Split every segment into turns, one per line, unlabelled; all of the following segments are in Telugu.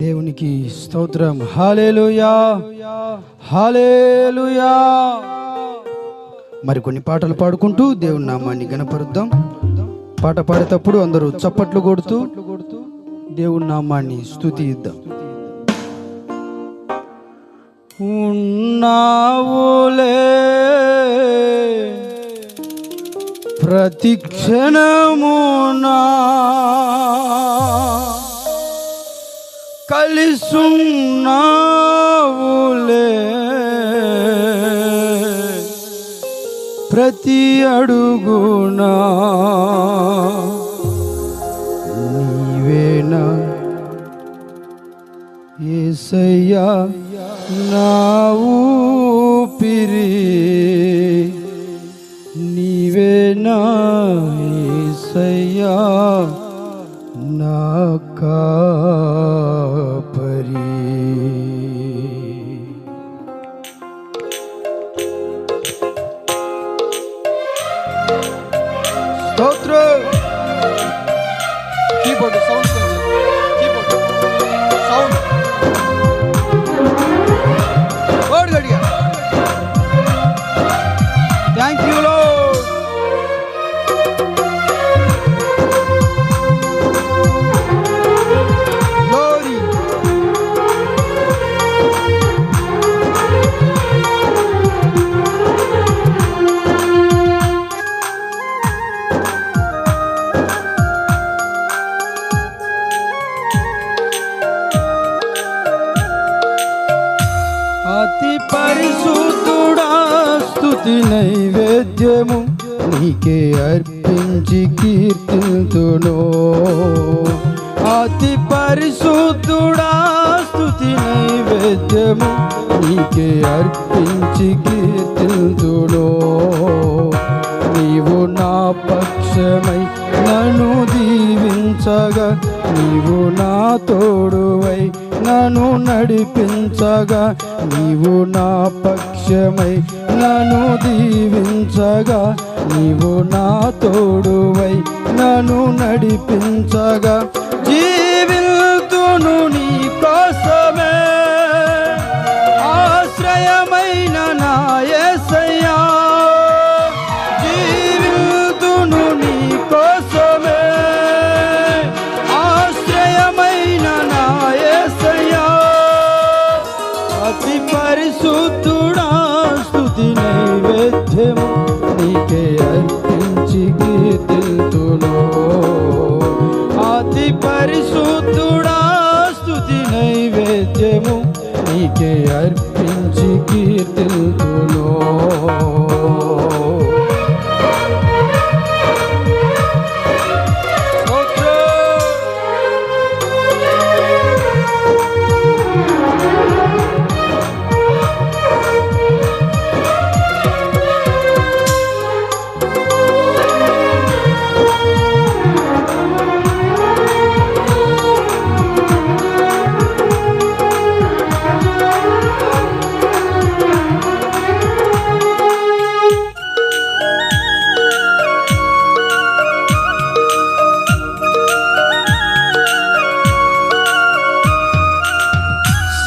దేవునికి స్తోత్రం. హల్లెలూయా, హల్లెలూయా. మరికొన్ని పాటలు పాడుకుంటూ దేవుని నామాన్ని గణపరుద్దాం. పాట పాడేటప్పుడు అందరూ చప్పట్లు కొడుతూ దేవుని నామాన్ని స్తుతిద్దాం. ఉన్నావులే ప్రతి క్షణమునా కలిసున్నావులే ప్రతి అడుగునా నీవేనా యేసయ్యా నా ఊపిరి, నీవేనా యేసయ్యా నా కాపరి. స్తోత్రం. Keyboard sound, keyboard sound word గడియా. Thank you Lord. గ్లోరీ. అతి పరిశుద్ధుడా స్తుతి నైవేద్యము నీకే అర్పించి కీర్తింతును. అతి పరిశుద్ధుడా స్తుతి నైవేద్యము నీకే అర్పించి కీర్తింతును. నీవు నా పక్షమై నన్ను దీవించగా, నీవు నా తోడువై నన్ను నడిపించగా, నీవు నా పక్షమై నన్ను దీవించగా, నీవు నా తోడువై నన్ను నడిపించగా, జీవితును నీ కోసమే ఆశ్రయమైన నా యేసయ్యా. జీవితును నీ కోసమే ఆశ్రయమైన నా యేసయ్యా. అతి పరిశుద్ధుడా స్తుతి నైవేద్యము నీకే అర్పించి కీర్తింతును. అతి పరిశుద్ధుడా స్తుతి నైవేద్యము నీకే అర్పించి కీర్తింతును.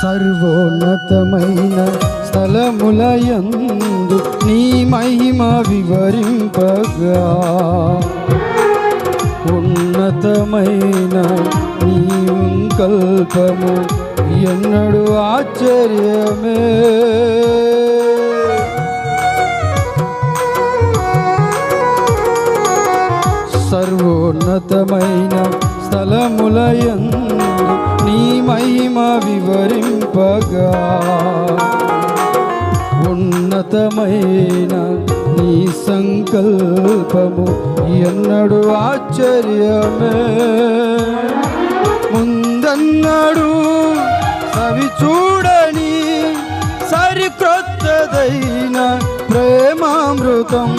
సర్వోన్నతమైన స్థలములయందు నీ మహిమ వివరింపగా, ఉన్నతమైన నీ సంకల్పము ఎన్నడూ ఆశ్చర్యమే. సర్వోన్నతమైన స్థలములయందు నీ మహిమ వివరింపగా, ఉన్నతమైన నీ సంకల్పము ఎన్నడూ ఆశ్చర్యమే. ముందన్నడు సవి చూడని సరికొత్తదైన ప్రేమామృతం,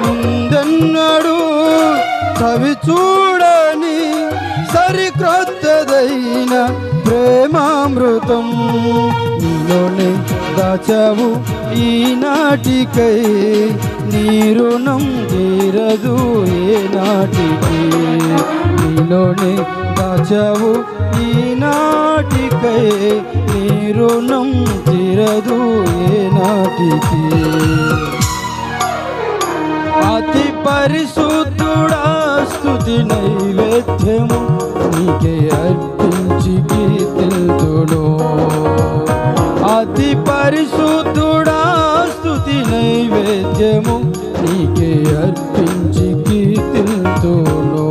ముందన్నడు సవి చూడని సరికొత్తదైన ప్రేమామృతం నీలోనే దాచావు ఈనాటికై, నీ రుణం తీరదు ఏ నాటికి. నీలోనే దాచావు ఈనాటికై, నీ రుణం తీరదు ఏనాటికి. అతి పరిశుద్ధుడా స్తుతి నైవేద్యము నీకే అర్పించి కీర్తిల్తును. అతి పరిశుద్ధుడా స్తుతి నైవేద్యము నీకే అర్పించి కీర్తిల్తును.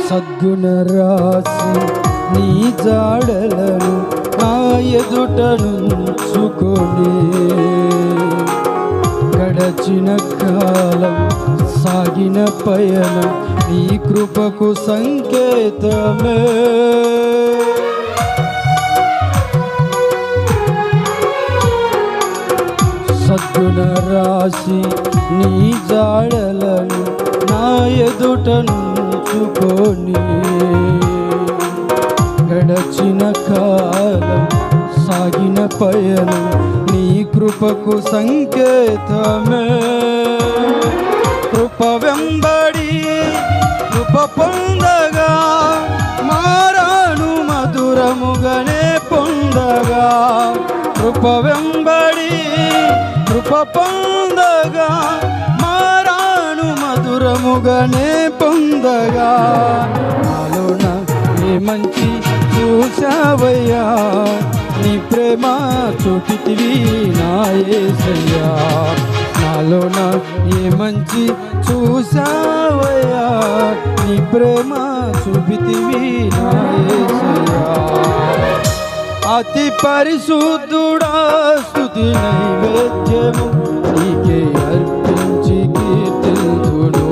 సద్గుణ రాసి నీ జాడలను నా ఎదుట నుంచుకొని, గడచిన కాలం సాగిన పయనం నీ కృపకు సంకేతమే. సద్గుణ రాసి నీ జాడలను నా ఎదుట నుంచుకొని, గడచిన కాలం సాగిన పయనం నీ కృపకు సంకేతమే. కృప వెంబడి కృప పొందగా, మారాను మధురముగానే పొందగా. కృప వెంబడి కృప పొందగా, మారాను మధురముగానే పొందగా. నాలోన ఏ మంచి చూసావయ్యా, నీ ప్రేమ చూపితివి నా యేసయ్యా. నాలోన ఏ మంచి చూసావయ్యా, నీ ప్రేమ చూపితివి నా యేసయ్యా. అతి పరిశుద్ధుడా స్తుతి నైవేద్యము నీకే అర్పించి కీర్తిల్తును.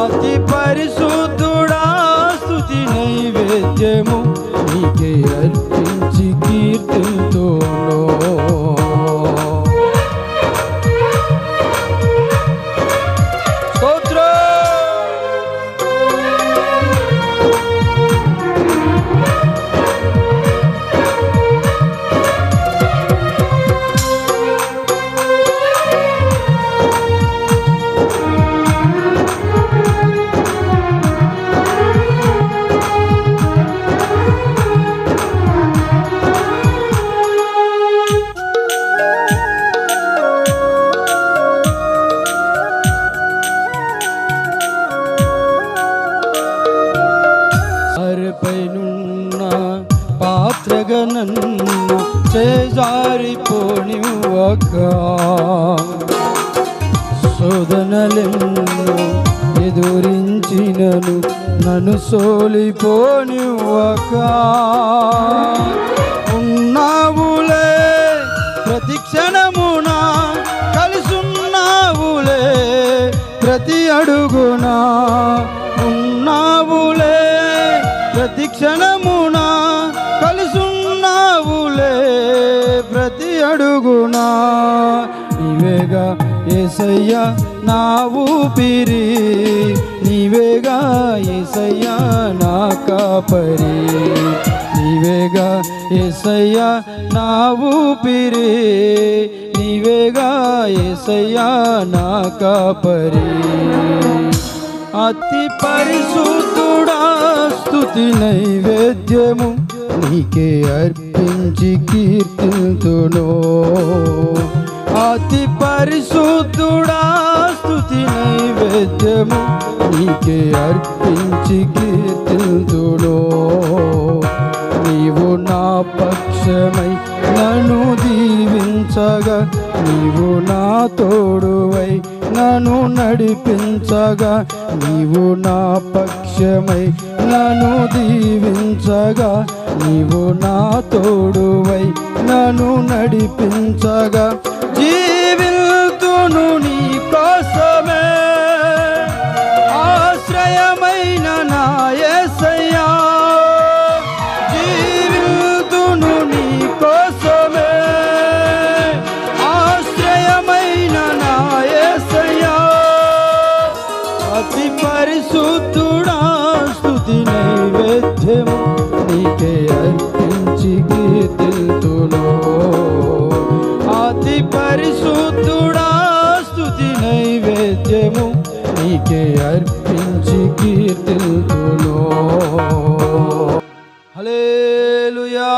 అతి పరిశుద్ధుడా స్తుతి నైవేద్యము నీకే అర్పించి కీర్తిల్తును. పైనున్న పాత్రగా నన్ను చేజారిపోనివ్వక, శోధనలెన్నో ఎదురించినను నన్ను సోలిపోనివ్వక. ఉన్నావులే ప్రతి క్షణమున, కలిసున్నావులే ప్రతి అడుగున. ఉన్నావులే ప్రతి క్షణమున, కలిసున్నావులే ప్రతి అడుగున. నీవేగా యేసయ్యా నా ఊపిరి, నీవేగా యేసయ్యా నా కాపరి. నీవేగా యేసయ్యా నా ఊపిరి, నీవేగా యేసయ్యా నా కాపరి. అతి పరిశుద్ధుడా స్తుతి నైవేద్యము నీకే అర్పించి కీర్తిల్తును. అతి పరిశుద్ధుడా స్తుతి నైవేద్యము నీకే అర్పించి కీర్తిల్తును. నీవు నా పక్షమై నన్ను దీవించగా, నీవు నా తోడువై నన్ను నడిపించగా. నీవు నా పక్షమై నన్ను దీవించగా, నీవు నా తోడువై నన్ను నడిపించగా జీవితును నీ కోసమే ఆశ్రయమైన నా యేసయ్యా జీవితును నీ కోసమే ఆశ్రయమైన నా యేసయ్యా అతి పరిశుద్ధుడా స్తుతి నైవేద్యము నీకే అర్పించి కీర్తింతును అతి పరిశుద్ధుడా స్తుతి నైవేద్యము నీకే అర్పించి కీర్తింతును హల్లెలూయా